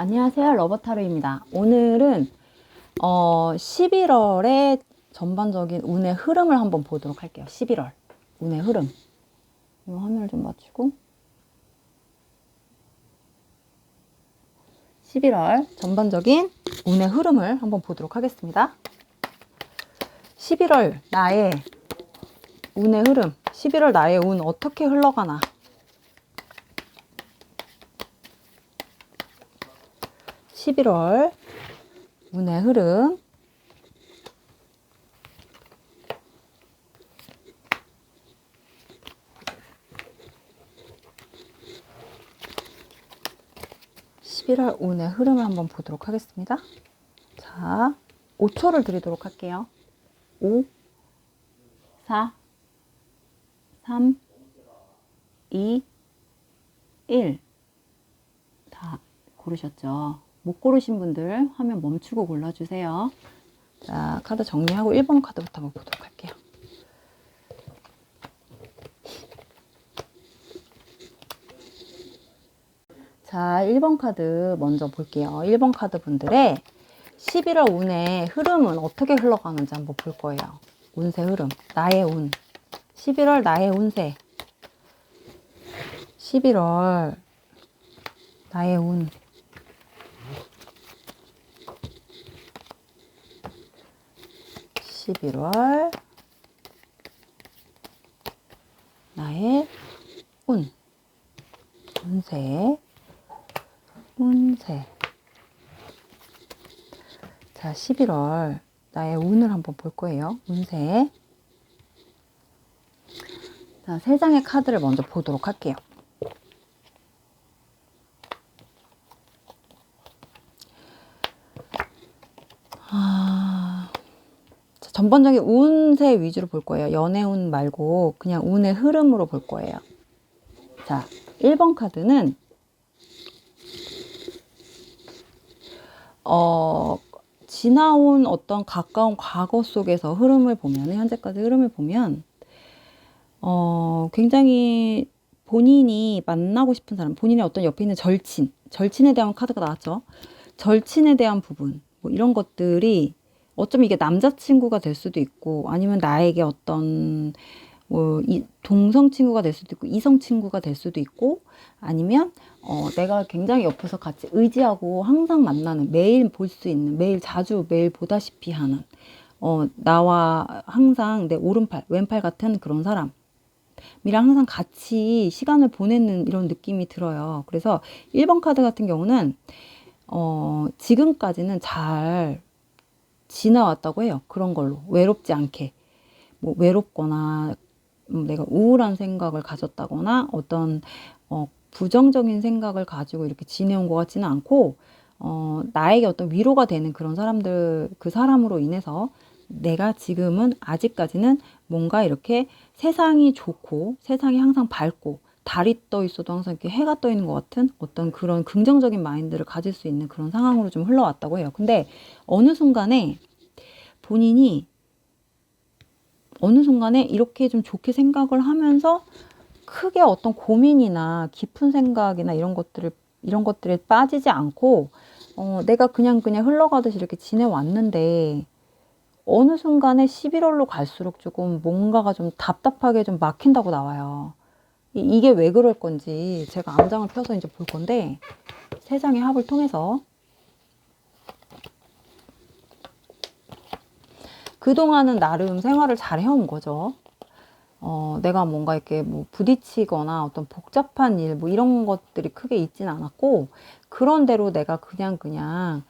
안녕하세요, 러버타로입니다. 오늘은 11월의 전반적인 운의 흐름을 한번 보도록 할게요. 11월 운의 흐름. 이 화면을 좀 맞추고 11월 전반적인 운의 흐름을 한번 보도록 하겠습니다. 11월 나의 운의 흐름. 11월 나의 운 어떻게 흘러가나. 11월 운의 흐름. (11월) 운의 흐름을 한번 보도록 하겠습니다. 자, 5초를 드리도록 할게요. 5, 4, 3, 2, 1. 다 고르셨죠? 못 고르신 분들 화면 멈추고 골라주세요. 자, 카드 정리하고 1번 카드부터 한번 보도록 할게요. 자, 1번 카드 먼저 볼게요. 1번 카드 분들의 11월 운의 흐름은 어떻게 흘러가는지 한번 볼 거예요. 운세 흐름, 나의 운. 11월 나의 운세. 11월 나의 운. 11월 나의 운. 운세. 운세. 자, 11월 나의 운을 한번 볼 거예요. 운세. 자, 3장의 카드를 먼저 보도록 할게요. 자, 전반적인 운세 위주로 볼 거예요. 연애운 말고 그냥 운의 흐름으로 볼 거예요. 자, 1번 카드는 지나온 어떤 가까운 과거 속에서 흐름을 보면, 현재까지 흐름을 보면 굉장히 본인이 만나고 싶은 사람, 본인의 어떤 옆에 있는 절친에 대한 카드가 나왔죠. 절친에 대한 부분, 뭐 이런 것들이 어쩌면 이게 남자친구가 될 수도 있고, 아니면 나에게 어떤 동성 친구가 될 수도 있고, 이성 친구가 될 수도 있고, 아니면 내가 굉장히 옆에서 같이 의지하고 항상 만나는, 매일 볼 수 있는, 매일 보다시피 하는, 나와 항상 내 오른팔, 왼팔 같은 그런 사람이랑 항상 같이 시간을 보내는 이런 느낌이 들어요. 그래서 1번 카드 같은 경우는 지금까지는 잘 지나왔다고 해요. 그런 걸로 외롭지 않게. 뭐 외롭거나 내가 우울한 생각을 가졌다거나 어떤 부정적인 생각을 가지고 이렇게 지내온 것 같지는 않고, 나에게 어떤 위로가 되는 그런 사람들, 그 사람으로 인해서 내가 지금은 아직까지는 뭔가 이렇게 세상이 좋고, 세상이 항상 밝고, 달이 떠 있어도 항상 이렇게 해가 떠 있는 것 같은 어떤 그런 긍정적인 마인드를 가질 수 있는 그런 상황으로 좀 흘러왔다고 해요. 근데 어느 순간에 본인이 이렇게 좀 좋게 생각을 하면서 크게 어떤 고민이나 깊은 생각이나 이런 것들에 빠지지 않고, 내가 그냥 흘러가듯이 이렇게 지내왔는데, 어느 순간에 11월로 갈수록 조금 뭔가가 좀 답답하게 좀 막힌다고 나와요. 이게 왜 그럴 건지 제가 암장을 펴서 이제 볼 건데, 3장의 합을 통해서 그동안은 나름 생활을 잘 해온 거죠. 내가 뭔가 이렇게 뭐 부딪히거나 어떤 복잡한 일, 뭐 이런 것들이 크게 있진 않았고, 그런 대로 내가 그냥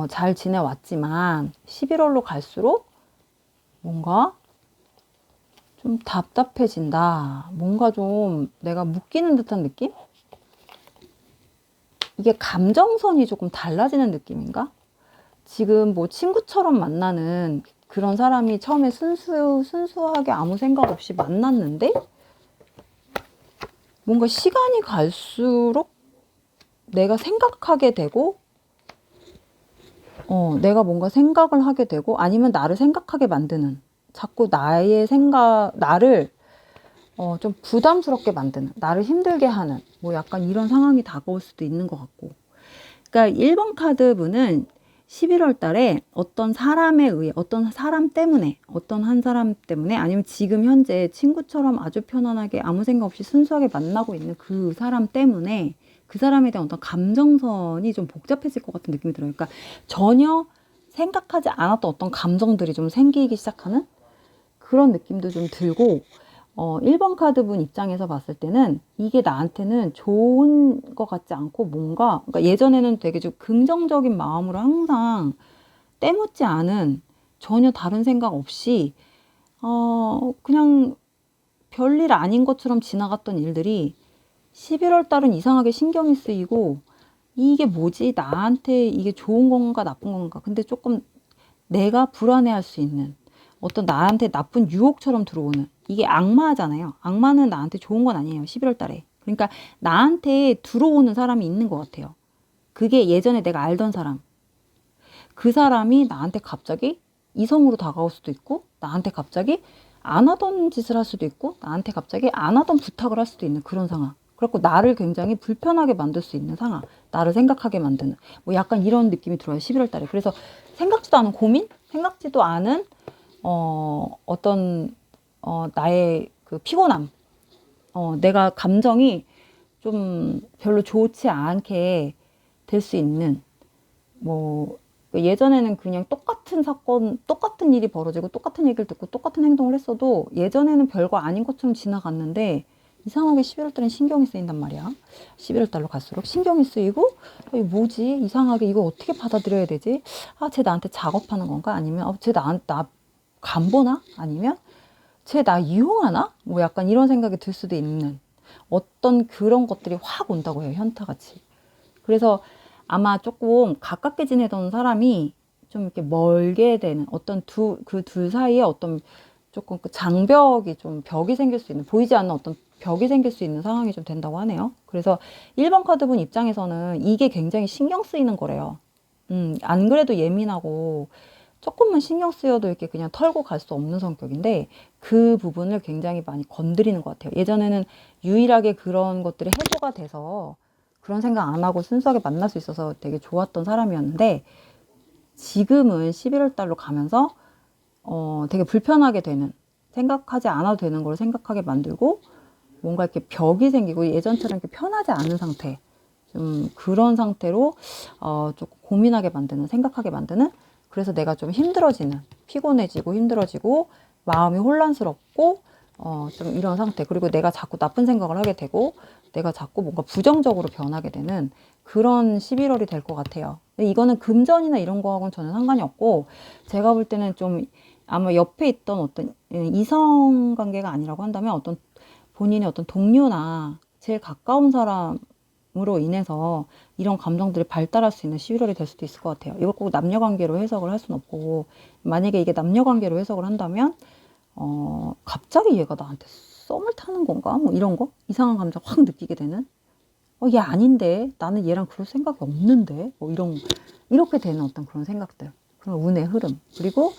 잘 지내왔지만, 11월로 갈수록 뭔가 좀 답답해진다. 뭔가 좀 내가 묶이는 듯한 느낌? 이게 감정선이 조금 달라지는 느낌인가? 지금 뭐 친구처럼 만나는 그런 사람이 처음에 순수하게 아무 생각 없이 만났는데, 뭔가 시간이 갈수록 내가 생각하게 되고, 내가 뭔가 생각을 하게 되고, 아니면 나를 생각하게 만드는, 자꾸 나를 좀 부담스럽게 만드는, 나를 힘들게 하는, 뭐 약간 이런 상황이 다가올 수도 있는 것 같고, 그러니까 1번 카드 분은 11월 달에 어떤 사람에 의해, 어떤 사람 때문에, 어떤 한 사람 때문에, 아니면 지금 현재 친구처럼 아주 편안하게 아무 생각 없이 순수하게 만나고 있는 그 사람 때문에 그 사람에 대한 어떤 감정선이 좀 복잡해질 것 같은 느낌이 들어요. 그러니까 전혀 생각하지 않았던 어떤 감정들이 좀 생기기 시작하는 그런 느낌도 좀 들고, 1번 카드 분 입장에서 봤을 때는 이게 나한테는 좋은 것 같지 않고 뭔가, 그러니까 예전에는 되게 좀 긍정적인 마음으로 항상 때묻지 않은 전혀 다른 생각 없이, 그냥 별일 아닌 것처럼 지나갔던 일들이 11월 달은 이상하게 신경이 쓰이고, 이게 뭐지? 나한테 이게 좋은 건가 나쁜 건가? 근데 조금 내가 불안해할 수 있는 어떤 나한테 나쁜 유혹처럼 들어오는, 이게 악마잖아요. 악마는 나한테 좋은 건 아니에요. 11월 달에. 그러니까 나한테 들어오는 사람이 있는 것 같아요. 그게 예전에 내가 알던 사람. 그 사람이 나한테 갑자기 이성으로 다가올 수도 있고, 나한테 갑자기 안 하던 짓을 할 수도 있고, 나한테 갑자기 안 하던 부탁을 할 수도 있는 그런 상황. 그렇고 나를 굉장히 불편하게 만들 수 있는 상황. 나를 생각하게 만드는. 뭐 약간 이런 느낌이 들어요. 11월 달에. 그래서 생각지도 않은 고민? 생각지도 않은 어떤 나의 그 피곤함, 내가 감정이 좀 별로 좋지 않게 될 수 있는, 뭐 예전에는 그냥 똑같은 사건, 똑같은 일이 벌어지고 똑같은 얘기를 듣고 똑같은 행동을 했어도 예전에는 별거 아닌 것처럼 지나갔는데, 이상하게 11월 달엔 신경이 쓰인단 말이야. 11월 달로 갈수록 신경이 쓰이고, 이거 뭐지? 이상하게 이거 어떻게 받아들여야 되지? 아, 쟤 나한테 작업하는 건가? 아니면 쟤 나 간보나? 아니면 쟤 나 이용하나? 뭐 약간 이런 생각이 들 수도 있는 어떤 그런 것들이 확 온다고 해요. 현타같이. 그래서 아마 조금 가깝게 지내던 사람이 좀 이렇게 멀게 되는 어떤 그 둘 사이에 어떤 조금 그 장벽이 좀 벽이 생길 수 있는, 보이지 않는 어떤 벽이 생길 수 있는 상황이 좀 된다고 하네요. 그래서 1번 카드분 입장에서는 이게 굉장히 신경 쓰이는 거래요. 안 그래도 예민하고 조금만 신경 쓰여도 이렇게 그냥 털고 갈 수 없는 성격인데, 그 부분을 굉장히 많이 건드리는 것 같아요. 예전에는 유일하게 그런 것들이 해소가 돼서 그런 생각 안 하고 순수하게 만날 수 있어서 되게 좋았던 사람이었는데, 지금은 11월 달로 가면서 되게 불편하게 되는, 생각하지 않아도 되는 걸 생각하게 만들고, 뭔가 이렇게 벽이 생기고 예전처럼 이렇게 편하지 않은 상태, 좀 그런 상태로 조금 고민하게 만드는, 생각하게 만드는, 그래서 내가 좀 힘들어지는, 피곤해지고 힘들어지고 마음이 혼란스럽고 좀 이런 상태. 그리고 내가 자꾸 나쁜 생각을 하게 되고 내가 자꾸 뭔가 부정적으로 변하게 되는 그런 11월이 될 것 같아요. 이거는 금전이나 이런 거하고는 전혀 상관이 없고, 제가 볼 때는 좀 아마 옆에 있던 어떤 이성 관계가 아니라고 한다면 어떤 본인의 어떤 동료나 제일 가까운 사람으로 인해서 이런 감정들이 발달할 수 있는 11월이 될 수도 있을 것 같아요. 이걸 꼭 남녀관계로 해석을 할 수는 없고, 만약에 이게 남녀관계로 해석을 한다면 갑자기 얘가 나한테 썸을 타는 건가? 뭐 이런 거? 이상한 감정 확 느끼게 되는? 얘 아닌데? 나는 얘랑 그럴 생각이 없는데? 뭐 이렇게 되는 어떤 그런 생각들. 그런 운의 흐름. 그리고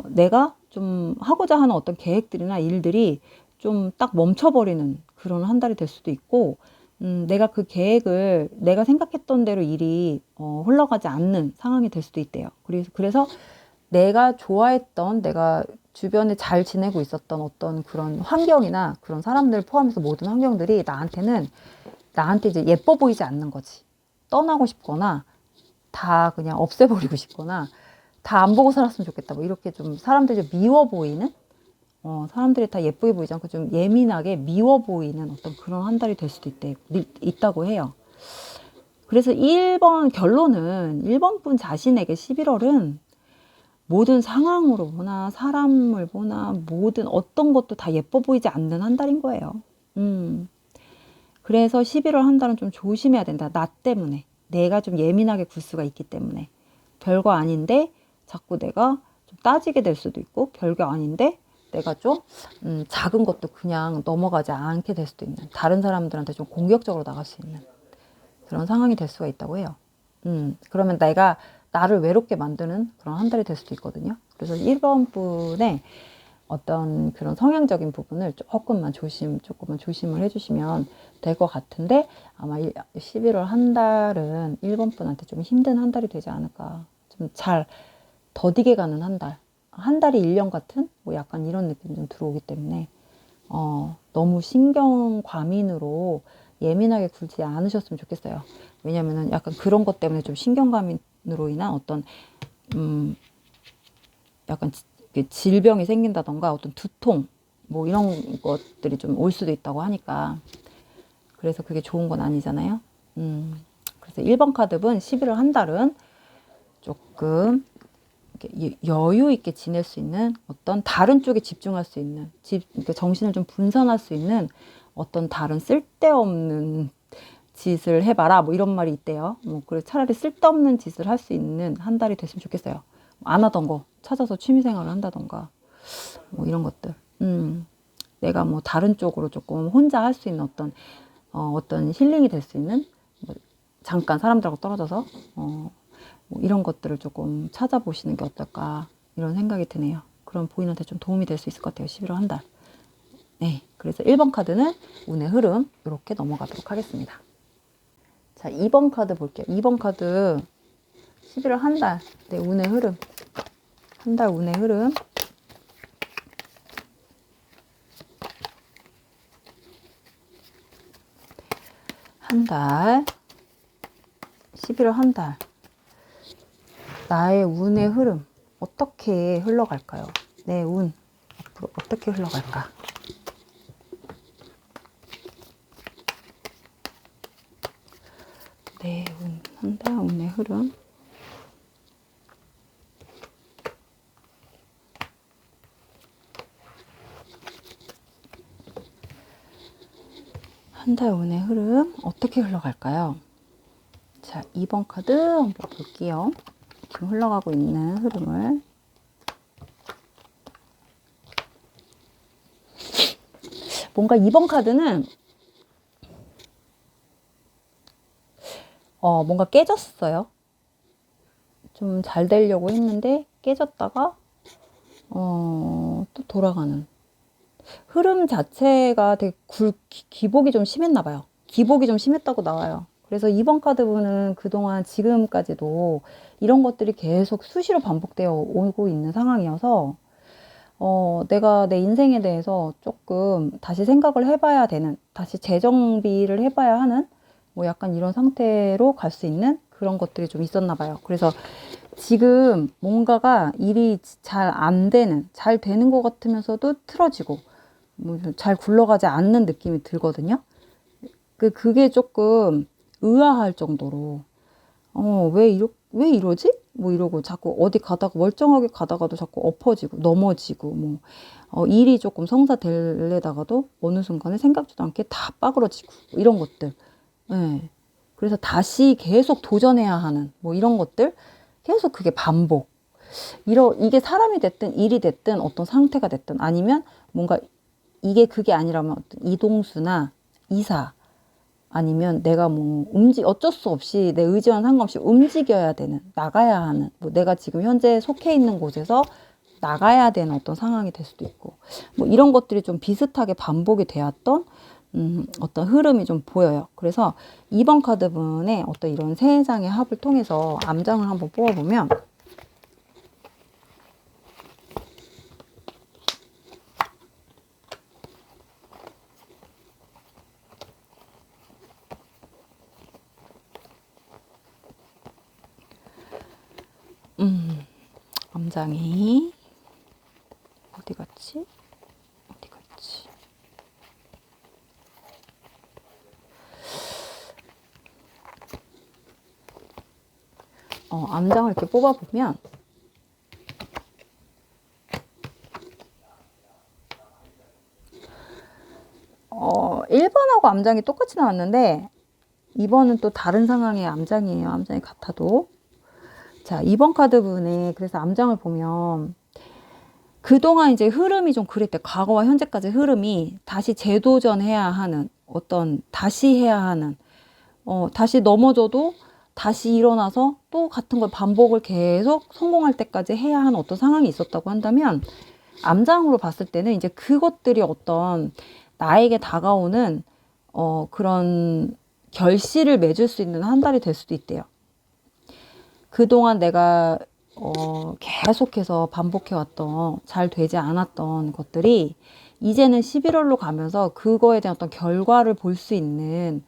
내가 좀 하고자 하는 어떤 계획들이나 일들이 좀 딱 멈춰버리는 그런 한 달이 될 수도 있고, 내가 그 계획을 내가 생각했던 대로 일이 흘러가지 않는 상황이 될 수도 있대요. 그래서 내가 좋아했던, 내가 주변에 잘 지내고 있었던 어떤 그런 환경이나 그런 사람들 포함해서 모든 환경들이 나한테 이제 예뻐 보이지 않는 거지. 떠나고 싶거나 다 그냥 없애버리고 싶거나 다 안 보고 살았으면 좋겠다. 뭐 이렇게 좀 사람들이 좀 미워 보이는, 사람들이 다 예쁘게 보이지 않고 좀 예민하게 미워 보이는 어떤 그런 한 달이 될 수도 있다고 해요. 그래서 1번 결론은 1번 분 자신에게 11월은 모든 상황으로 보나 사람을 보나 모든 어떤 것도 다 예뻐 보이지 않는 한 달인 거예요. 그래서 11월 한 달은 좀 조심해야 된다. 나 때문에. 내가 좀 예민하게 굴 수가 있기 때문에. 별거 아닌데 자꾸 내가 좀 따지게 될 수도 있고, 별거 아닌데 내가 좀 작은 것도 그냥 넘어가지 않게 될 수도 있는, 다른 사람들한테 좀 공격적으로 나갈 수 있는 그런 상황이 될 수가 있다고 해요. 그러면 내가 나를 외롭게 만드는 그런 한 달이 될 수도 있거든요. 그래서 1번 분의 어떤 그런 성향적인 부분을 조금만 조심을 해주시면 될 것 같은데, 아마 11월 한 달은 1번 분한테 좀 힘든 한 달이 되지 않을까. 좀 잘 더디게 가는 한 달. 한 달이 1년 같은? 뭐 약간 이런 느낌이 좀 들어오기 때문에, 너무 신경 과민으로 예민하게 굴지 않으셨으면 좋겠어요. 왜냐면은 약간 그런 것 때문에 좀 신경 과민으로 인한 어떤, 약간 질병이 생긴다던가 어떤 두통, 뭐 이런 것들이 좀 올 수도 있다고 하니까. 그래서 그게 좋은 건 아니잖아요. 그래서 1번 카드분 11월 한 달은 조금 여유 있게 지낼 수 있는 어떤 다른 쪽에 집중할 수 있는, 그러니까 정신을 좀 분산할 수 있는 어떤 다른 쓸데없는 짓을 해봐라, 뭐 이런 말이 있대요. 뭐 그래, 차라리 쓸데없는 짓을 할 수 있는 한 달이 됐으면 좋겠어요. 안 하던 거 찾아서 취미생활을 한다던가 뭐 이런 것들. 내가 뭐 다른 쪽으로 조금 혼자 할 수 있는 어떤 힐링이 될 수 있는, 뭐 잠깐 사람들하고 떨어져서 뭐 이런 것들을 조금 찾아보시는 게 어떨까, 이런 생각이 드네요. 그럼 본인한테 좀 도움이 될 수 있을 것 같아요. 11월 한 달. 네, 그래서 1번 카드는 운의 흐름, 이렇게 넘어가도록 하겠습니다. 자, 2번 카드 볼게요. 2번 카드 11월 한 달, 네, 운의 흐름. 한 달 운의 흐름. 한 달, 11월 한 달. 나의 운의 흐름, 어떻게 흘러갈까요? 내 운, 앞으로 어떻게 흘러갈까? 내 운, 한 달 운의 흐름. 한 달 운의 흐름, 어떻게 흘러갈까요? 자, 2번 카드 한번 볼게요. 지금 흘러가고 있는 흐름을. 뭔가 2번 카드는 뭔가 깨졌어요. 좀 잘 되려고 했는데 깨졌다가 또 돌아가는 흐름 자체가 되게 기복이 좀 심했나 봐요. 기복이 좀 심했다고 나와요. 그래서 2번 카드분은 그동안 지금까지도 이런 것들이 계속 수시로 반복되어 오고 있는 상황이어서 내가 내 인생에 대해서 조금 다시 생각을 해봐야 되는, 다시 재정비를 해봐야 하는, 뭐 약간 이런 상태로 갈 수 있는 그런 것들이 좀 있었나 봐요. 그래서 지금 뭔가가 일이 잘 안 되는, 잘 되는 것 같으면서도 틀어지고, 뭐 잘 굴러가지 않는 느낌이 들거든요. 그게 조금 의아할 정도로, 왜 이러지? 뭐 이러고 자꾸 어디 가다가 멀쩡하게 가다가도 자꾸 엎어지고 넘어지고, 뭐 일이 조금 성사되려다가도 어느 순간에 생각지도 않게 다 빠그러지고, 이런 것들. 네. 그래서 다시 계속 도전해야 하는 뭐 이런 것들, 계속 그게 반복. 이게 사람이 됐든 일이 됐든 어떤 상태가 됐든, 아니면 뭔가 이게 그게 아니라면 어떤 이동수나 이사, 아니면 내가 뭐 어쩔 수 없이 내 의지와는 상관없이 움직여야 되는, 나가야 하는, 뭐 내가 지금 현재 속해 있는 곳에서 나가야 되는 어떤 상황이 될 수도 있고, 뭐 이런 것들이 좀 비슷하게 반복이 되었던 어떤 흐름이 좀 보여요. 그래서 2번 카드분의 어떤 이런 세 장의 합을 통해서 암장을 한번 뽑아보면, 암장이 어디 갔지? 암장을 이렇게 뽑아보면, 1번하고 암장이 똑같이 나왔는데 2번은 또 다른 상황의 암장이에요. 암장이 같아도. 자, 2번 카드분의 그래서 암장을 보면, 그동안 이제 흐름이 좀 그랬대. 과거와 현재까지 흐름이 다시 재도전해야 하는, 다시 해야 하는, 다시 넘어져도 다시 일어나서 또 같은 걸 반복을 계속 성공할 때까지 해야 하는 어떤 상황이 있었다고 한다면, 암장으로 봤을 때는 이제 그것들이 어떤 나에게 다가오는 그런 결실을 맺을 수 있는 한 달이 될 수도 있대요. 그동안 내가 계속해서 반복해왔던 잘 되지 않았던 것들이 이제는 11월로 가면서 그거에 대한 어떤 결과를 볼 수 있는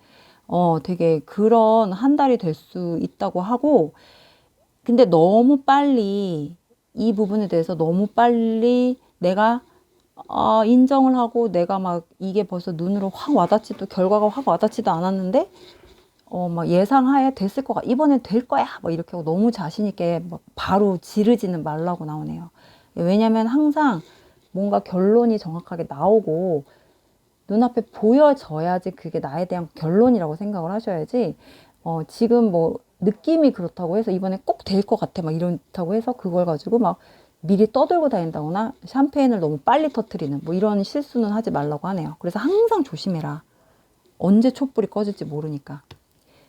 되게 그런 한 달이 될 수 있다고 하고, 근데 너무 빨리 이 부분에 대해서 너무 빨리 내가 인정을 하고 내가 막 이게 벌써 눈으로 확 와닿지도 결과가 확 와닿지도 않았는데 막 예상하에 됐을 거가 이번엔 될 거야 막 이렇게 하고 너무 자신 있게 막 바로 지르지는 말라고 나오네요. 왜냐면 항상 뭔가 결론이 정확하게 나오고 눈앞에 보여져야지 그게 나에 대한 결론이라고 생각을 하셔야지 지금 뭐 느낌이 그렇다고 해서 이번에 꼭 될 것 같아 막 이렇다고 해서 그걸 가지고 막 미리 떠들고 다닌다거나 샴페인을 너무 빨리 터트리는 뭐 이런 실수는 하지 말라고 하네요. 그래서 항상 조심해라. 언제 촛불이 꺼질지 모르니까.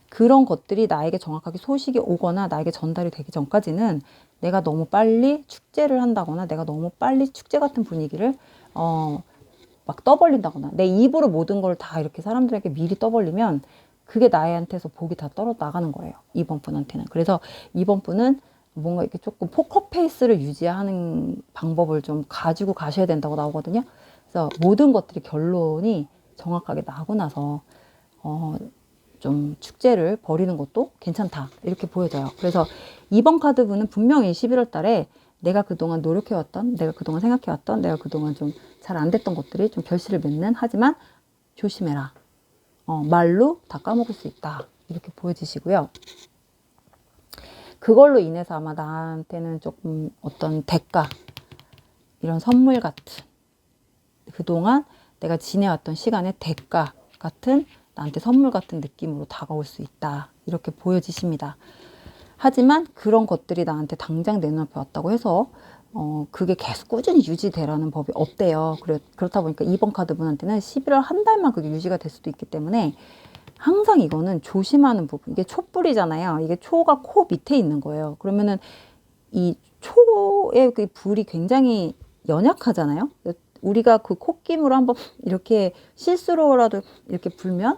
그런 것들이 나에게 정확하게 소식이 오거나 나에게 전달이 되기 전까지는 내가 너무 빨리 축제를 한다거나 내가 너무 빨리 축제 같은 분위기를 막 떠벌린다거나 내 입으로 모든 걸 다 이렇게 사람들에게 미리 떠벌리면 그게 나한테서 복이 다 떨어 나가는 거예요. 이번 분한테는. 그래서 이번 분은 뭔가 이렇게 조금 포커페이스를 유지하는 방법을 좀 가지고 가셔야 된다고 나오거든요. 그래서 모든 것들이 결론이 정확하게 나고 나서 좀 축제를 벌이는 것도 괜찮다 이렇게 보여져요. 그래서 이번 카드분은 분명히 11월 달에 내가 그동안 노력해왔던, 내가 그동안 생각해왔던, 내가 그동안 좀 잘 안 됐던 것들이 좀 결실을 맺는, 하지만 조심해라. 말로 다 까먹을 수 있다. 이렇게 보여지시고요. 그걸로 인해서 아마 나한테는 조금 어떤 대가, 이런 선물 같은, 그동안 내가 지내왔던 시간의 대가 같은 나한테 선물 같은 느낌으로 다가올 수 있다. 이렇게 보여지십니다. 하지만 그런 것들이 나한테 당장 내 눈앞에 왔다고 해서 그게 계속 꾸준히 유지되라는 법이 없대요. 그렇다 보니까 이번 카드 분한테는 11월 한 달만 그게 유지가 될 수도 있기 때문에 항상 이거는 조심하는 부분. 이게 촛불이잖아요. 이게 초가 코 밑에 있는 거예요. 그러면은 이 초의 그 불이 굉장히 연약하잖아요. 우리가 그 콧김으로 한번 이렇게 실수로라도 이렇게 불면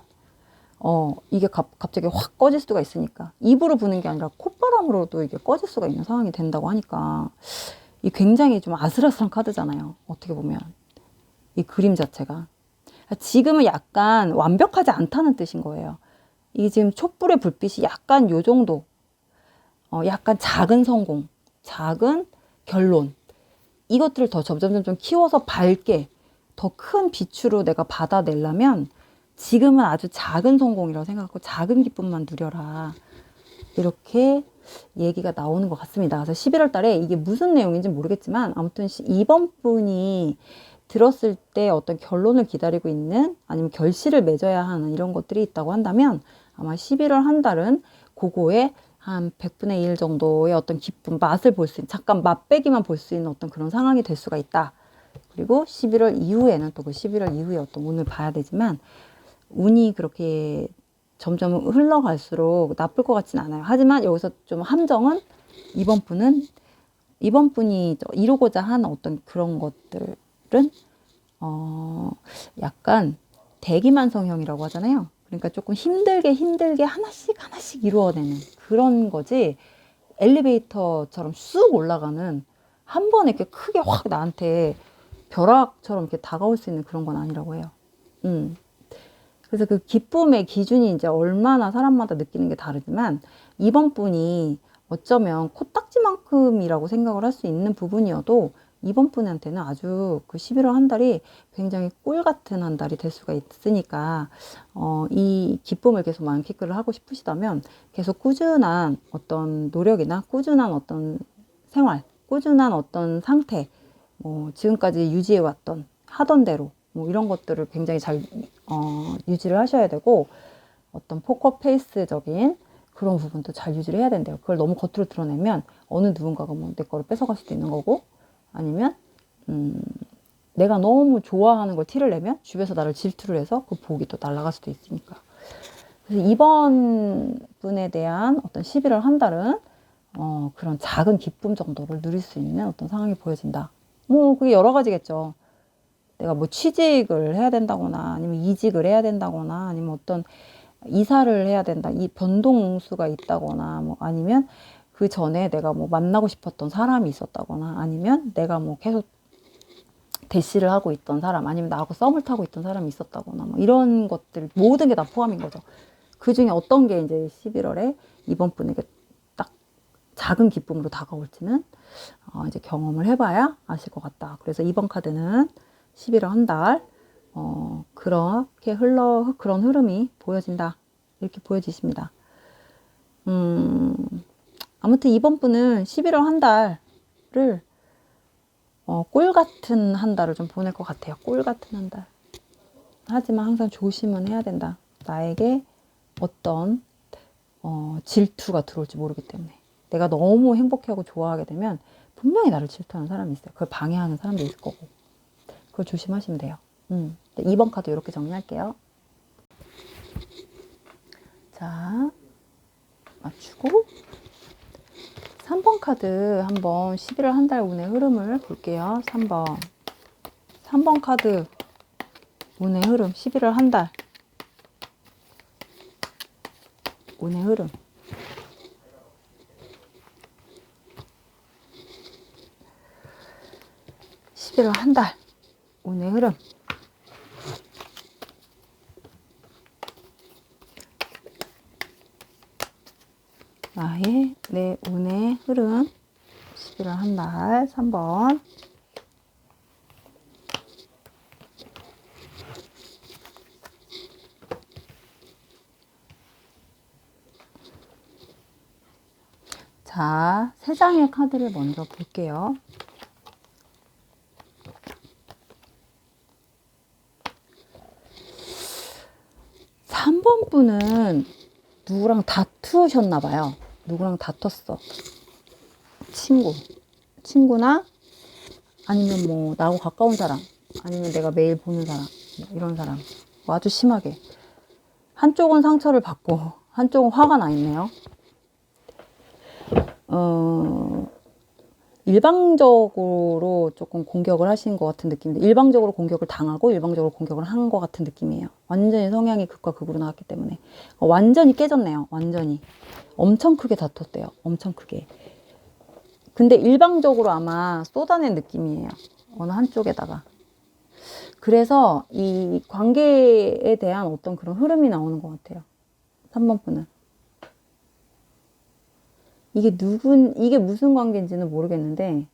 이게 갑자기 확 꺼질 수가 있으니까. 입으로 부는 게 아니라 콧바람으로도 이게 꺼질 수가 있는 상황이 된다고 하니까 이 굉장히 좀 아슬아슬한 카드잖아요. 어떻게 보면. 이 그림 자체가. 지금은 약간 완벽하지 않다는 뜻인 거예요. 이게 지금 촛불의 불빛이 약간 요 정도. 약간 작은 성공, 작은 결론. 이것들을 더 점점 키워서 밝게 더 큰 빛으로 내가 받아내려면 지금은 아주 작은 성공이라고 생각하고 작은 기쁨만 누려라. 이렇게 얘기가 나오는 것 같습니다. 그래서 11월 달에 이게 무슨 내용인지 모르겠지만 아무튼 이번 분이 들었을 때 어떤 결론을 기다리고 있는 아니면 결실을 맺어야 하는 이런 것들이 있다고 한다면 아마 11월 한 달은 그거에 한 100분의 1 정도의 어떤 기쁨, 맛을 볼 수 있는, 잠깐 맛배기만 볼 수 있는 어떤 그런 상황이 될 수가 있다. 그리고 11월 이후에는 또 그 11월 이후에 어떤 운을 봐야 되지만 운이 그렇게 점점 흘러갈수록 나쁠 것 같진 않아요. 하지만 여기서 좀 함정은 이번 분이 이루고자 하는 어떤 그런 것들은 약간 대기만성형이라고 하잖아요. 그러니까 조금 힘들게 하나씩 이루어내는 그런 거지 엘리베이터처럼 쑥 올라가는 한 번에 이렇게 크게 확 나한테 벼락처럼 이렇게 다가올 수 있는 그런 건 아니라고 해요. 그래서 그 기쁨의 기준이 이제 얼마나 사람마다 느끼는 게 다르지만 이번 분이 어쩌면 코딱지만큼이라고 생각을 할 수 있는 부분이어도 이번 분한테는 아주 그 11월 한 달이 굉장히 꿀 같은 한 달이 될 수가 있으니까 이 기쁨을 계속 만끽을 하고 싶으시다면 계속 꾸준한 어떤 노력이나 꾸준한 어떤 생활, 꾸준한 어떤 상태, 지금까지 유지해왔던 하던 대로 뭐 이런 것들을 굉장히 잘 유지를 하셔야 되고 어떤 포커페이스적인 그런 부분도 잘 유지를 해야 된대요. 그걸 너무 겉으로 드러내면 어느 누군가가 뭐 내 거를 뺏어갈 수도 있는 거고 아니면 내가 너무 좋아하는 걸 티를 내면 주변에서 나를 질투를 해서 그 복이 또 날아갈 수도 있으니까. 그래서 이번 분에 대한 어떤 11월 한 달은 그런 작은 기쁨 정도를 누릴 수 있는 어떤 상황이 보여진다. 뭐 그게 여러 가지겠죠. 내가 뭐 취직을 해야 된다거나 아니면 이직을 해야 된다거나 아니면 어떤 이사를 해야 된다. 이 변동수가 있다거나 뭐 아니면 그 전에 내가 뭐 만나고 싶었던 사람이 있었다거나 아니면 내가 뭐 계속 대시를 하고 있던 사람 아니면 나하고 썸을 타고 있던 사람이 있었다거나 뭐 이런 것들 모든 게 다 포함인 거죠. 그 중에 어떤 게 이제 11월에 이번 분에게 딱 작은 기쁨으로 다가올지는 이제 경험을 해봐야 아실 것 같다. 그래서 이번 카드는 11월 한 달, 그렇게 그런 흐름이 보여진다. 이렇게 보여지십니다. 아무튼 이번 분은 11월 한 달을, 꿀 같은 한 달을 좀 보낼 것 같아요. 꿀 같은 한 달. 하지만 항상 조심은 해야 된다. 나에게 어떤, 질투가 들어올지 모르기 때문에. 내가 너무 행복해하고 좋아하게 되면 분명히 나를 질투하는 사람이 있어요. 그걸 방해하는 사람도 있을 거고. 그걸 조심하시면 돼요. 2번 카드 이렇게 정리할게요. 자, 맞추고 3번 카드 한번 11월 한 달 운의 흐름을 볼게요. 3번 카드 운의 흐름 11월 한 달 운의 흐름 11월 한 달 운의 흐름 내 운의 흐름 11월 한 달 3번 자, 3장의 카드를 먼저 볼게요. 분은 누구랑 다투셨나 봐요. 누구랑 다퉜어. 친구나 아니면 뭐 나하고 가까운 사람 아니면 내가 매일 보는 사람 이런 사람 아주 심하게 한쪽은 상처를 받고 한쪽은 화가 나 있네요. 일방적으로 조금 공격을 하신 것 같은 느낌인데 일방적으로 공격을 당하고 일방적으로 공격을 한 것 같은 느낌이에요. 완전히 성향이 극과 극으로 나왔기 때문에 완전히 깨졌네요. 완전히 엄청 크게 다퉜대요. 엄청 크게. 근데 일방적으로 아마 쏟아낸 느낌이에요. 어느 한쪽에다가. 그래서 이 관계에 대한 어떤 그런 흐름이 나오는 것 같아요. 3번 분은. 이게 무슨 관계인지는 모르겠는데,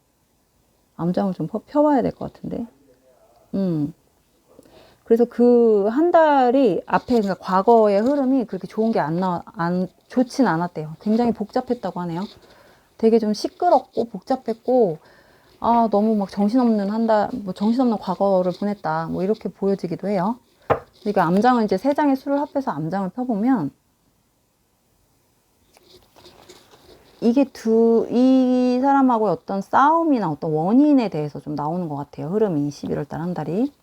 암장을 좀 펴봐야 될 것 같은데. 그래서 그 한 달이 앞에, 그러니까 과거의 흐름이 그렇게 좋은 게 좋진 않았대요. 굉장히 복잡했다고 하네요. 되게 좀 시끄럽고 복잡했고, 너무 막 정신없는 뭐 정신없는 과거를 보냈다. 뭐 이렇게 보여지기도 해요. 그러니까 암장은 이제 3장의 수를 합해서 암장을 펴보면, 이 사람하고의 어떤 싸움이나 어떤 원인에 대해서 좀 나오는 것 같아요. 흐름이 11월달 한 달이.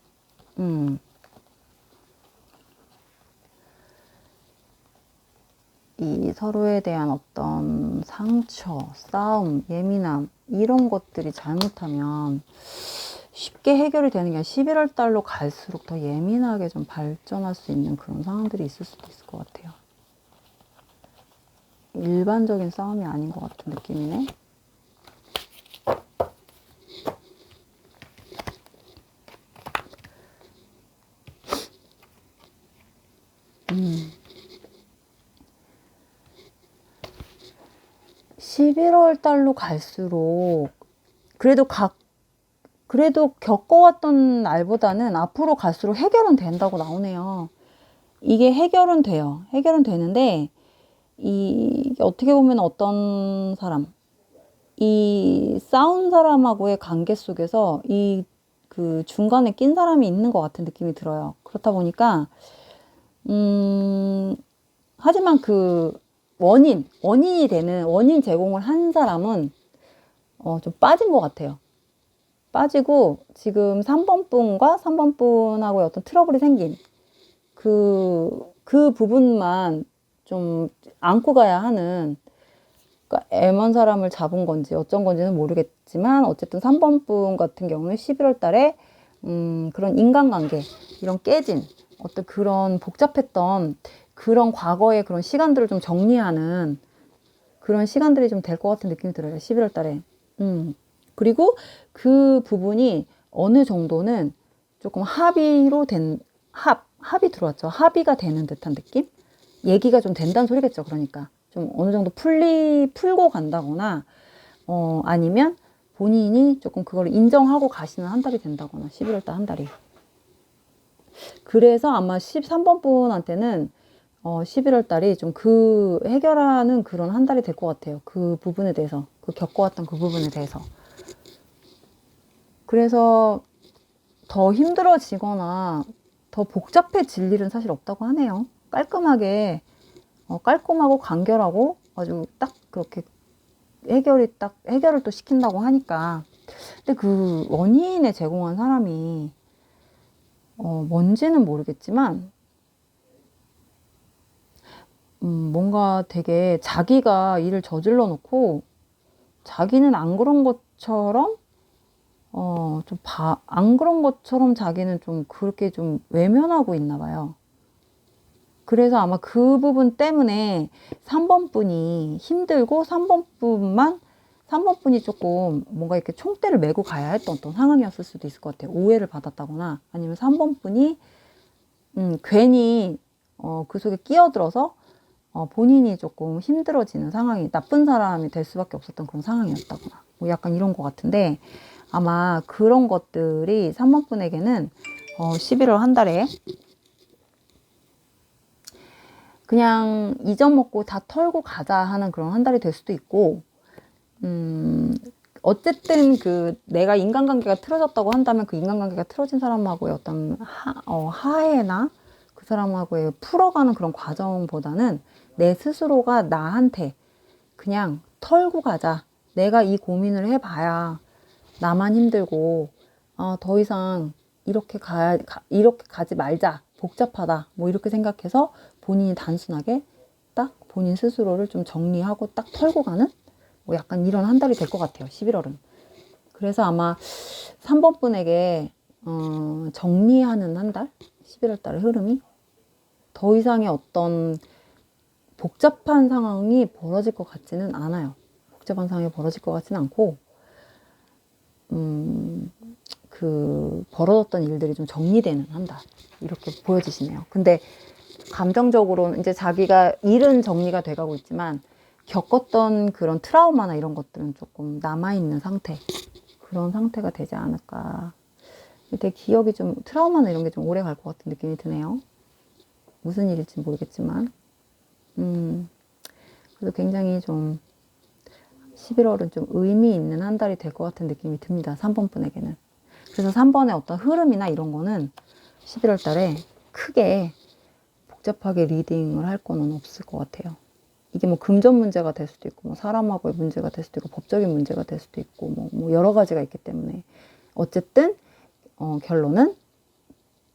이 서로에 대한 어떤 상처, 싸움, 예민함 이런 것들이 잘못하면 쉽게 해결이 되는 게 아니라 11월 달로 갈수록 더 예민하게 좀 발전할 수 있는 그런 상황들이 있을 수도 있을 것 같아요. 일반적인 싸움이 아닌 것 같은 느낌이네. 음. 11월 달로 갈수록 그래도 겪어왔던 날보다는 앞으로 갈수록 해결은 된다고 나오네요. 이게 해결은 돼요. 해결은 되는데 이게 어떻게 보면 어떤 사람, 이 싸운 사람하고의 관계 속에서 그 중간에 낀 사람이 있는 것 같은 느낌이 들어요. 그렇다 보니까 하지만 그 원인이 되는 원인 제공을 한 사람은 좀 빠진 것 같아요. 빠지고 지금 3번 분과 3번 분하고의 어떤 트러블이 생긴 그 부분만 좀 안고 가야 하는 그러니까 애먼 사람을 잡은 건지 어쩐 건지는 모르겠지만 어쨌든 3번 분 같은 경우는 11월 달에 그런 인간관계 이런 깨진 어떤 그런 복잡했던 그런 과거의 그런 시간들을 좀 정리하는 그런 시간들이 좀 될 것 같은 느낌이 들어요. 11월 달에. 그리고 그 부분이 어느 정도는 조금 합이 들어왔죠. 합의가 되는 듯한 느낌? 얘기가 좀 된다는 소리겠죠. 그러니까. 좀 어느 정도 풀고 간다거나, 아니면 본인이 조금 그걸 인정하고 가시는 한 달이 된다거나, 11월 달 한 달이. 그래서 아마 13번 분한테는 11월 달이 좀 그 해결하는 그런 한 달이 될 것 같아요. 그 부분에 대해서. 그 겪어왔던 그 부분에 대해서. 그래서 더 힘들어지거나 더 복잡해질 일은 사실 없다고 하네요. 깔끔하고 간결하고 아주 딱 그렇게 해결을 또 시킨다고 하니까. 근데 그 원인에 제공한 사람이 뭔지는 모르겠지만 뭔가 되게 자기가 일을 저질러 놓고 자기는 안 그런 것처럼 안 그런 것처럼 자기는 좀 그렇게 좀 외면하고 있나 봐요. 그래서 아마 그 부분 때문에 3번 분이 힘들고 3번 분이 조금 뭔가 이렇게 총대를 메고 가야 했던 어떤 상황이었을 수도 있을 것 같아요. 오해를 받았다거나 아니면 3번 분이 괜히 그 속에 끼어들어서 본인이 조금 힘들어지는 상황이 나쁜 사람이 될 수밖에 없었던 그런 상황이었다거나 뭐 약간 이런 것 같은데 아마 그런 것들이 3번 분에게는 11월 한 달에 그냥 잊어먹고 다 털고 가자 하는 그런 한 달이 될 수도 있고 어쨌든 그 내가 인간관계가 틀어졌다고 한다면 그 인간관계가 틀어진 사람하고의 어떤 하해나 그 사람하고의 풀어가는 그런 과정보다는 내 스스로가 나한테 그냥 털고 가자. 내가 이 고민을 해봐야 나만 힘들고 더 이상 이렇게 가지 말자. 복잡하다. 뭐 이렇게 생각해서 본인이 단순하게 딱 본인 스스로를 좀 정리하고 딱 털고 가는 뭐 약간 이런 한 달이 될 것 같아요. 11월은. 그래서 아마 3번 분에게 정리하는 한 달? 11월 달의 흐름이 더 이상의 어떤 복잡한 상황이 벌어질 것 같지는 않아요. 복잡한 상황이 벌어질 것 같지는 않고 그 벌어졌던 일들이 좀 정리되는 한 달 이렇게 보여지시네요. 근데 감정적으로는 이제 자기가 일은 정리가 돼가고 있지만 겪었던 그런 트라우마나 이런 것들은 조금 남아있는 상태 그런 상태가 되지 않을까. 되게 기억이 좀 트라우마나 이런 게 좀 오래 갈 것 같은 느낌이 드네요. 무슨 일일지 모르겠지만 그래서 굉장히 좀 11월은 좀 의미 있는 한 달이 될 것 같은 느낌이 듭니다. 3번 분에게는. 그래서 3번의 어떤 흐름이나 이런 거는 11월 달에 크게 복잡하게 리딩을 할 거는 없을 것 같아요. 이게 뭐 금전 문제가 될 수도 있고, 뭐 사람하고의 문제가 될 수도 있고, 법적인 문제가 될 수도 있고, 뭐 여러 가지가 있기 때문에. 어쨌든, 결론은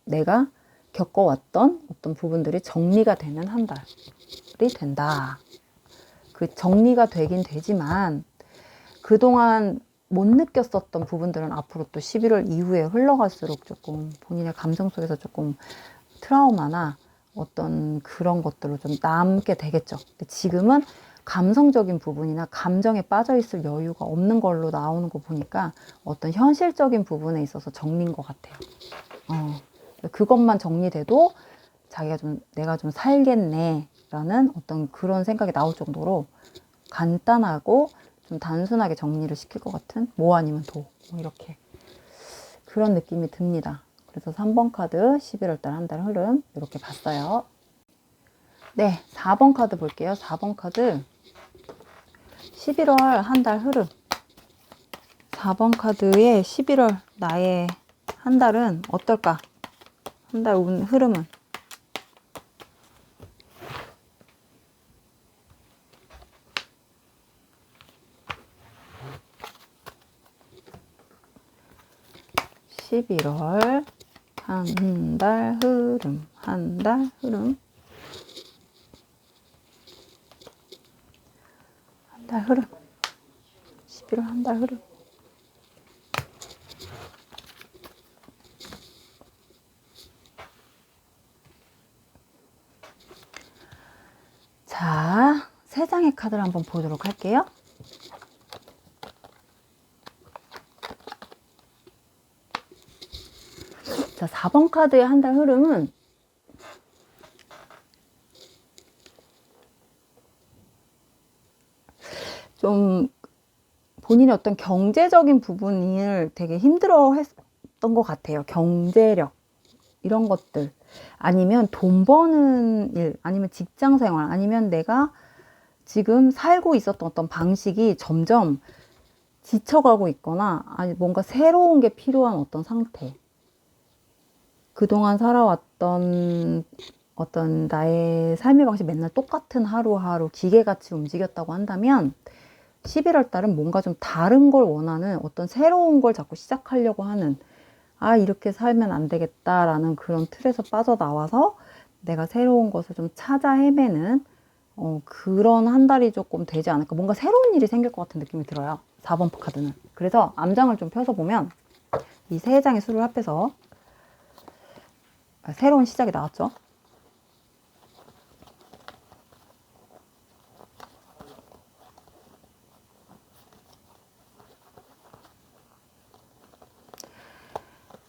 내가 겪어왔던 어떤 부분들이 정리가 되는 한 달이 된다. 그 정리가 되긴 되지만, 그동안 못 느꼈었던 부분들은 앞으로 또 11월 이후에 흘러갈수록 조금 본인의 감정 속에서 조금 트라우마나 어떤 그런 것들로 좀 남게 되겠죠. 근데 지금은 감성적인 부분이나 감정에 빠져 있을 여유가 없는 걸로 나오는 거 보니까 어떤 현실적인 부분에 있어서 정리인 것 같아요. 그것만 정리돼도 내가 좀 살겠네 라는 어떤 그런 생각이 나올 정도로 간단하고 좀 단순하게 정리를 시킬 것 같은 뭐 아니면 도 뭐 이렇게 그런 느낌이 듭니다. 그래서 3번 카드 11월 달 한 달 흐름 이렇게 봤어요. 네, 4번 카드 볼게요. 4번 카드 11월 한 달 흐름. 4번 카드의 11월 나의 한 달은 어떨까? 한 달 흐름은 11월 한 달 흐름, 한 달 흐름, 한 달 흐름. 11월 한 달 흐름. 자, 세 장의 카드를 한번 보도록 할게요. 자, 4번 카드의 한 달 흐름은 좀 본인의 어떤 경제적인 부분을 되게 힘들어 했던 것 같아요. 경제력, 이런 것들. 아니면 돈 버는 일, 아니면 직장 생활, 아니면 내가 지금 살고 있었던 어떤 방식이 점점 지쳐가고 있거나, 아니 뭔가 새로운 게 필요한 어떤 상태. 그동안 살아왔던 어떤 나의 삶의 방식 맨날 똑같은 하루하루 기계같이 움직였다고 한다면 11월 달은 뭔가 좀 다른 걸 원하는 어떤 새로운 걸 자꾸 시작하려고 하는, 아 이렇게 살면 안 되겠다라는 그런 틀에서 빠져나와서 내가 새로운 것을 좀 찾아 헤매는 그런 한 달이 조금 되지 않을까. 뭔가 새로운 일이 생길 것 같은 느낌이 들어요. 4번 카드는. 그래서 암장을 좀 펴서 보면 이 세 장의 수를 합해서 새로운 시작이 나왔죠.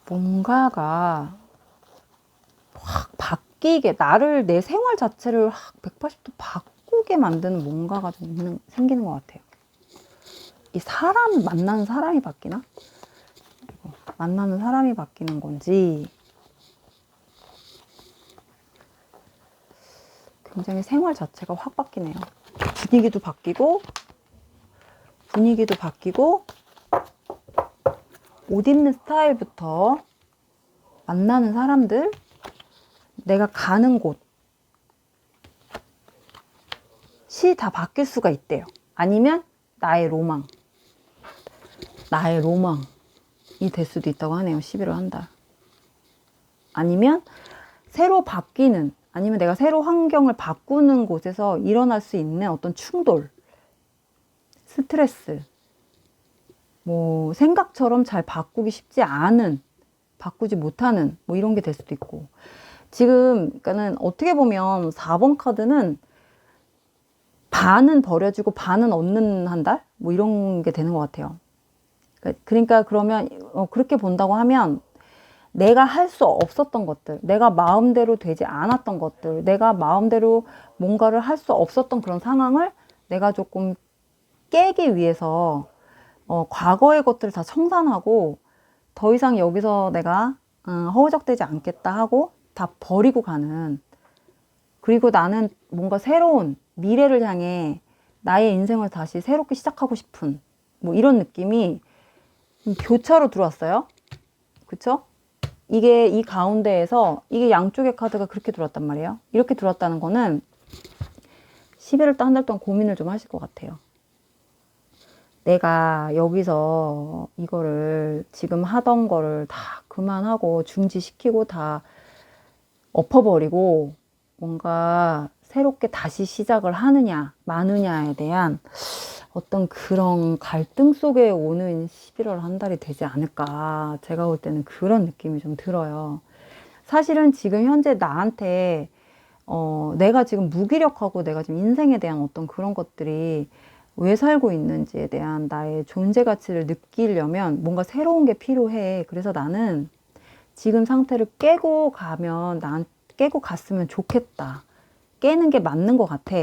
뭔가가 확 바뀌게, 나를, 내 생활 자체를 확 180도 바꾸게 만드는 뭔가가 좀 생기는 것 같아요. 이 사람, 만나는 사람이 바뀌나? 만나는 사람이 바뀌는 건지, 굉장히 생활 자체가 확 바뀌네요. 분위기도 바뀌고, 옷 입는 스타일부터 만나는 사람들, 내가 가는 곳이 다 바뀔 수가 있대요. 아니면 나의 로망이 될 수도 있다고 하네요. 11월 한 달. 아니면 새로 바뀌는, 아니면 내가 새로 환경을 바꾸는 곳에서 일어날 수 있는 어떤 충돌, 스트레스, 뭐 생각처럼 잘 바꾸기 쉽지 않은, 바꾸지 못하는 뭐 이런 게 될 수도 있고. 지금 그러니까는 어떻게 보면 4번 카드는 반은 버려지고 반은 얻는 한 달? 뭐 이런 게 되는 것 같아요. 그러니까 그러면 그렇게 본다고 하면 내가 할 수 없었던 것들, 내가 마음대로 되지 않았던 것들, 내가 마음대로 뭔가를 할 수 없었던 그런 상황을 내가 조금 깨기 위해서 과거의 것들을 다 청산하고 더 이상 여기서 내가 허우적대지 않겠다 하고 다 버리고 가는, 그리고 나는 뭔가 새로운 미래를 향해 나의 인생을 다시 새롭게 시작하고 싶은 뭐 이런 느낌이 교차로 들어왔어요. 그쵸? 이게 이 가운데에서 이게 양쪽의 카드가 그렇게 들어왔단 말이에요. 이렇게 들어왔다는 거는 11월 달 한 달 동안 고민을 좀 하실 것 같아요. 내가 여기서 이거를 지금 하던 거를 다 그만하고 중지시키고 다 엎어버리고 뭔가 새롭게 다시 시작을 하느냐 마느냐에 대한 어떤 그런 갈등 속에 오는 11월 한 달이 되지 않을까. 제가 볼 때는 그런 느낌이 좀 들어요. 사실은 지금 현재 나한테 내가 지금 무기력하고 내가 지금 인생에 대한 어떤 그런 것들이 왜 살고 있는지에 대한 나의 존재 가치를 느끼려면 뭔가 새로운 게 필요해. 그래서 나는 지금 상태를 깨고 깨고 갔으면 좋겠다. 깨는 게 맞는 것 같아.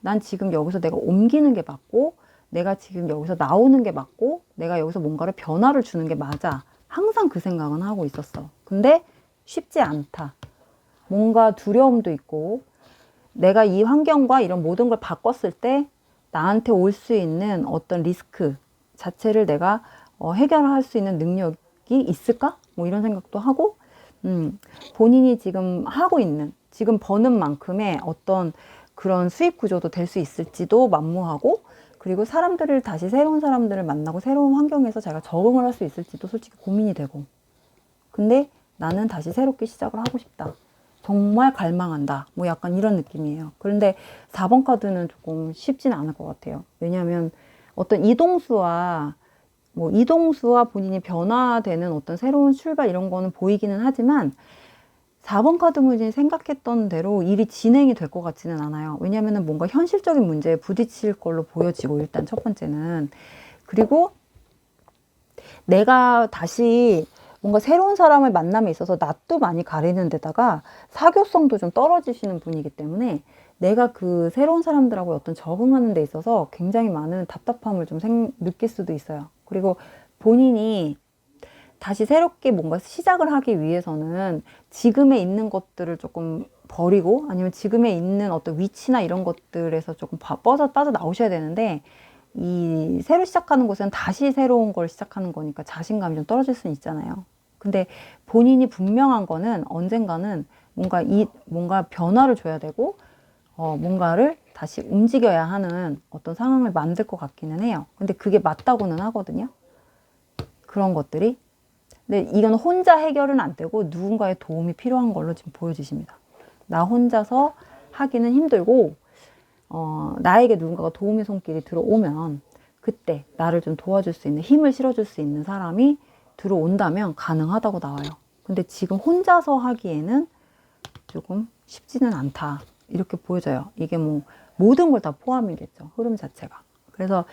난 지금 여기서 내가 옮기는 게 맞고, 내가 지금 여기서 나오는 게 맞고, 내가 여기서 뭔가를 변화를 주는 게 맞아. 항상 그 생각은 하고 있었어. 근데 쉽지 않다. 뭔가 두려움도 있고, 내가 이 환경과 이런 모든 걸 바꿨을 때 나한테 올 수 있는 어떤 리스크 자체를 내가 해결할 수 있는 능력이 있을까? 뭐 이런 생각도 하고, 본인이 지금 하고 있는, 지금 버는 만큼의 어떤 그런 수입 구조도 될 수 있을지도 만무하고, 그리고 사람들을 다시 새로운 사람들을 만나고 새로운 환경에서 제가 적응을 할 수 있을지도 솔직히 고민이 되고. 근데 나는 다시 새롭게 시작을 하고 싶다. 정말 갈망한다. 뭐 약간 이런 느낌이에요. 그런데 4번 카드는 조금 쉽지는 않을 것 같아요. 왜냐하면 어떤 이동수와 본인이 변화되는 어떤 새로운 출발 이런 거는 보이기는 하지만 4번 카드 문이 생각했던 대로 일이 진행이 될 것 같지는 않아요. 왜냐하면 뭔가 현실적인 문제에 부딪힐 걸로 보여지고, 일단 첫 번째는. 그리고 내가 다시 뭔가 새로운 사람을 만남에 있어서 낯도 많이 가리는 데다가 사교성도 좀 떨어지시는 분이기 때문에 내가 그 새로운 사람들하고 어떤 적응하는 데 있어서 굉장히 많은 답답함을 좀 느낄 수도 있어요. 그리고 본인이 다시 새롭게 뭔가 시작을 하기 위해서는 지금에 있는 것들을 조금 버리고, 아니면 지금에 있는 어떤 위치나 이런 것들에서 조금 빠져나오셔야 되는데, 이 새로 시작하는 곳은 다시 새로운 걸 시작하는 거니까 자신감이 좀 떨어질 수는 있잖아요. 근데 본인이 분명한 거는 언젠가는 뭔가 변화를 줘야 되고, 뭔가를 다시 움직여야 하는 어떤 상황을 만들 것 같기는 해요. 근데 그게 맞다고는 하거든요. 그런 것들이. 근데 이건 혼자 해결은 안 되고 누군가의 도움이 필요한 걸로 지금 보여지십니다. 나 혼자서 하기는 힘들고, 나에게 누군가가 도움의 손길이 들어오면 그때 나를 좀 도와줄 수 있는, 힘을 실어줄 수 있는 사람이 들어온다면 가능하다고 나와요. 근데 지금 혼자서 하기에는 조금 쉽지는 않다. 이렇게 보여져요. 이게 뭐 모든 걸 다 포함이겠죠. 흐름 자체가. 그래서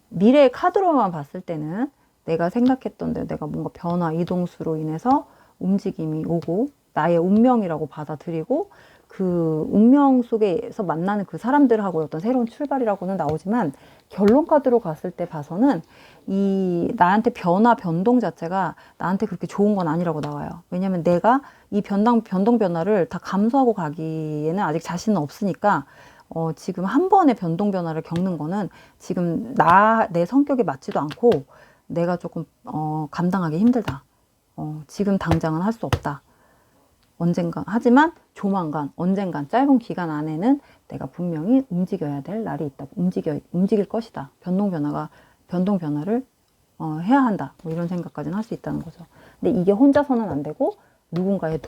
미래의 카드로만 봤을 때는 내가 생각했던 대로 내가 뭔가 변화, 이동수로 인해서 움직임이 오고 나의 운명이라고 받아들이고, 그 운명 속에서 만나는 그 사람들하고의 어떤 새로운 출발이라고는 나오지만, 결론 카드로 갔을 때 봐서는 이 나한테 변동 자체가 나한테 그렇게 좋은 건 아니라고 나와요. 왜냐면 내가 이 변동 변화를 다 감수하고 가기에는 아직 자신은 없으니까, 지금 한 번의 변화를 겪는 거는 지금 내 성격에 맞지도 않고 내가 조금 감당하기 힘들다. 지금 당장은 할 수 없다. 언젠가, 하지만 조만간, 언젠간, 짧은 기간 안에는 내가 분명히 움직여야 될 날이 있다. 움직일 것이다. 변동 변화를 해야 한다. 뭐 이런 생각까지는 할 수 있다는 거죠. 근데 이게 혼자서는 안 되고 누군가의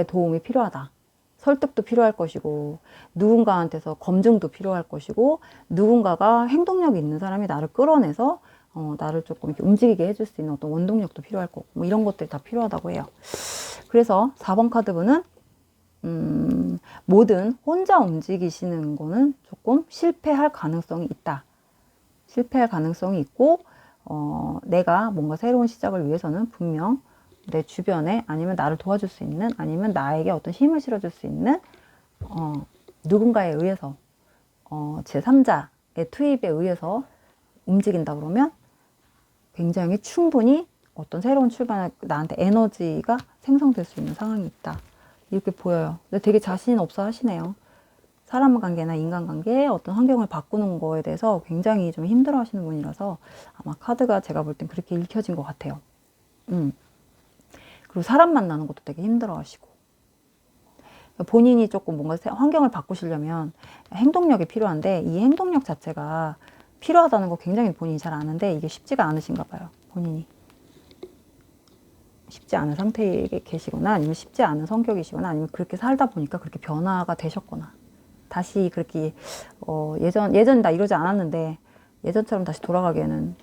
도움이 필요하다. 설득도 필요할 것이고, 누군가한테서 검증도 필요할 것이고, 누군가가 행동력이 있는 사람이 나를 끌어내서 나를 조금 이렇게 움직이게 해줄 수 있는 어떤 원동력도 필요할 거고, 뭐 이런 것들이 다 필요하다고 해요. 그래서 4번 카드분은 뭐든 혼자 움직이시는 거는 조금 실패할 가능성이 있다. 실패할 가능성이 있고, 내가 뭔가 새로운 시작을 위해서는 분명 내 주변에, 아니면 나를 도와줄 수 있는, 아니면 나에게 어떤 힘을 실어줄 수 있는 누군가에 의해서, 제3자의 투입에 의해서 움직인다 그러면 굉장히 충분히 어떤 새로운 출발에 나한테 에너지가 생성될 수 있는 상황이 있다. 이렇게 보여요. 근데 되게 자신 없어 하시네요. 사람 관계나 인간관계, 어떤 환경을 바꾸는 거에 대해서 굉장히 좀 힘들어 하시는 분이라서 아마 카드가 제가 볼 땐 그렇게 읽혀진 것 같아요. 그리고 사람 만나는 것도 되게 힘들어 하시고. 본인이 조금 뭔가 환경을 바꾸시려면 행동력이 필요한데, 이 행동력 자체가 필요하다는 거 굉장히 본인이 잘 아는데 이게 쉽지가 않으신가 봐요. 본인이 쉽지 않은 상태에 계시거나, 아니면 쉽지 않은 성격이시거나, 아니면 그렇게 살다 보니까 그렇게 변화가 되셨거나, 다시 그렇게 예전 나 이러지 않았는데 예전처럼 다시 돌아가기에는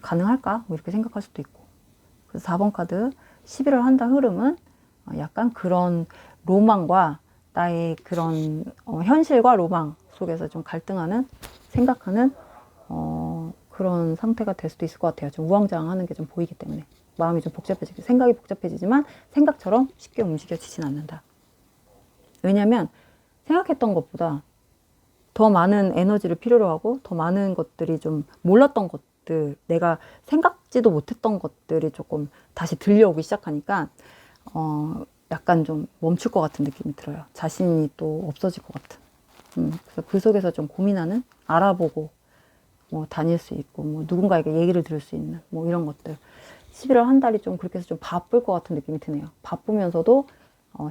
가능할까? 뭐 이렇게 생각할 수도 있고. 그래서 4번 카드 11월 한 달 흐름은 약간 그런 로망과 나의 그런 현실과 로망 속에서 좀 갈등하는, 생각하는 그런 상태가 될 수도 있을 것 같아요. 좀 우왕좌왕하는 게 좀 보이기 때문에 마음이 좀 생각이 복잡해지지만 생각처럼 쉽게 움직여지진 않는다. 왜냐면 생각했던 것보다 더 많은 에너지를 필요로 하고, 더 많은 것들이 좀 몰랐던 것들, 내가 생각지도 못했던 것들이 조금 다시 들려오기 시작하니까 약간 좀 멈출 것 같은 느낌이 들어요. 자신이 또 없어질 것 같은. 그래서 그 속에서 좀 고민하는, 알아보고 뭐 다닐 수 있고, 뭐 누군가에게 얘기를 들을 수 있는 뭐 이런 것들. 11월 한 달이 좀 그렇게 해서 좀 바쁠 것 같은 느낌이 드네요. 바쁘면서도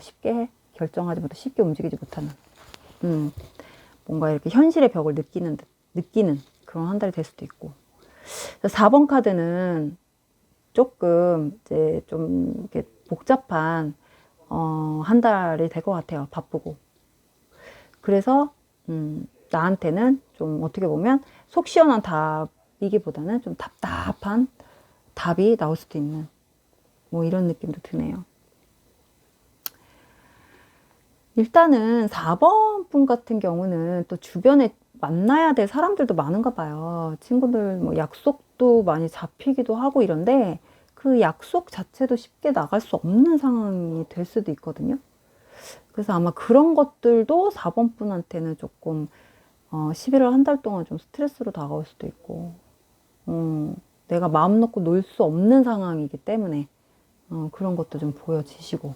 쉽게 결정하지 못하고 쉽게 움직이지 못하는, 뭔가 이렇게 현실의 벽을 느끼는 그런 한 달이 될 수도 있고. 4번 카드는 조금 이제 좀 이렇게 복잡한 한 달이 될 것 같아요. 바쁘고. 그래서 나한테는 좀 어떻게 보면 속 시원한 답이기보다는 좀 답답한 답이 나올 수도 있는 뭐 이런 느낌도 드네요. 일단은 4번 분 같은 경우는 또 주변에 만나야 될 사람들도 많은가 봐요. 친구들 뭐 약속도 많이 잡히기도 하고 이런데 그 약속 자체도 쉽게 나갈 수 없는 상황이 될 수도 있거든요. 그래서 아마 그런 것들도 4번 분한테는 조금 11월 한 달 동안 좀 스트레스로 다가올 수도 있고 내가 마음 놓고 놀 수 없는 상황이기 때문에 그런 것도 좀 보여지시고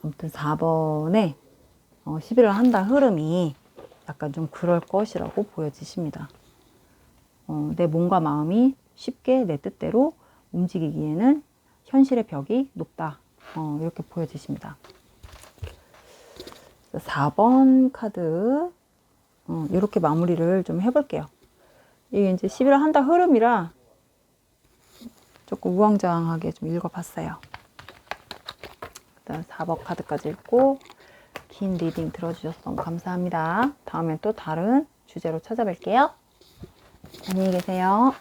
아무튼 4번에 11월 한 달 흐름이 약간 좀 그럴 것이라고 보여지십니다. 내 몸과 마음이 쉽게 내 뜻대로 움직이기에는 현실의 벽이 높다. 이렇게 보여지십니다. 4번 카드 이렇게 마무리를 좀 해볼게요. 이게 이제 11월 한 달 흐름이라 조금 우왕좌왕하게 좀 읽어봤어요. 일단 4번 카드까지 읽고 긴 리딩 들어주셔서 너무 감사합니다. 다음엔 또 다른 주제로 찾아뵐게요. 안녕히 계세요.